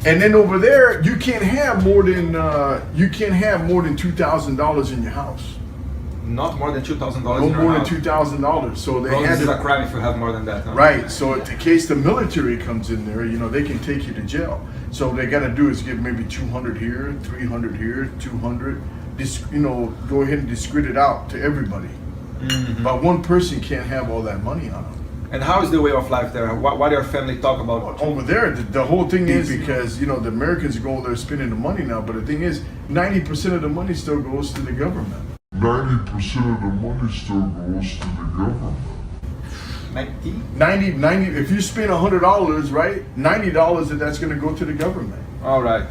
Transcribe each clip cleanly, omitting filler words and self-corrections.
And then over there, you can't have more than $2,000 in your house. Not more than $2,000 No in your more than house. $2,000. So they Well, had this is to, a crime if you have more than that. Huh? right. So in case the military comes in there, you know, they can take you to jail. So what they got to do is give maybe 200 here, 300 here, 200. You know, go ahead and discredit it out to everybody. Mm-hmm. But one person can't have all that money on them. And how is the way of life there? What your family talk about? Over there, the whole thing is because, you know, the Americans go there spending the money now, but the thing is, 90% of the money still goes to the government. 90% of the money still goes to the government. 90? If you spend $100, right, $90 that's going to go to the government. All right.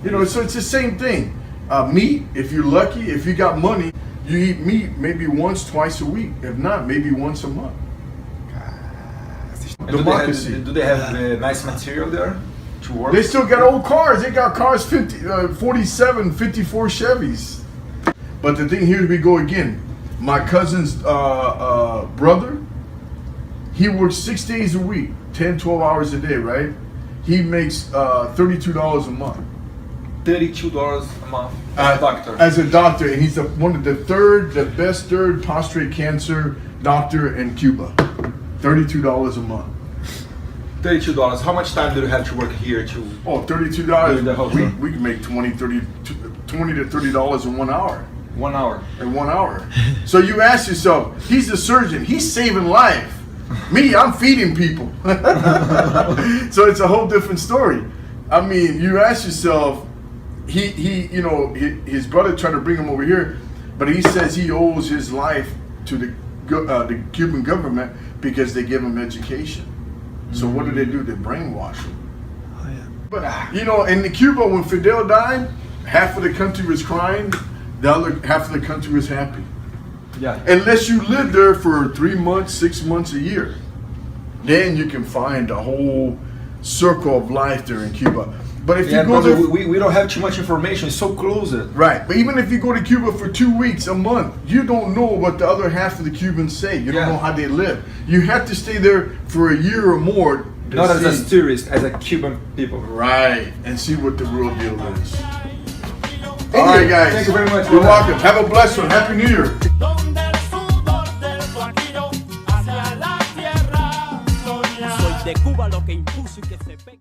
You know, so it's the same thing. Meat, if you're lucky, if you got money, you eat meat maybe once, twice a week. If not, maybe once a month. And Democracy. Do they have nice material there to work? They still got old cars. They got cars 47, 54 Chevys. But the thing, here we go again. My cousin's brother, he works 6 days a week, 10, 12 hours a day, right? He makes $32 a month. $32 a month as a doctor. As a doctor, and he's the best third prostate cancer doctor in Cuba. $32 a month. $32. How much time do you have to work here to? Oh, $32. The whole time. We can make $20 to $30 in 1 hour. 1 hour. In 1 hour. So you ask yourself, he's a surgeon, he's saving life. Me, I'm feeding people. So it's a whole different story. I mean, you ask yourself, you know, his brother tried to bring him over here, but he says he owes his life to the Cuban government because they give him education. So what do? They brainwash him. Oh, yeah. But you know, in Cuba, when Fidel died, half of the country was crying, the other half of the country was happy. Yeah. Unless you live there for 3 months, 6 months, a year, then you can find a whole circle of life there in Cuba. But if you go there, we don't have too much information. It's so close. Right, but even if you go to Cuba for 2 weeks, a month, you don't know what the other half of the Cubans say. You don't know how they live. You have to stay there for a year or more. Not as a tourist, as a Cuban people. Right, and see what the real deal is. All right, guys. Thank you very much. You're welcome. Have a blessed one. Happy New Year. de Cuba lo que impuso y que se pega.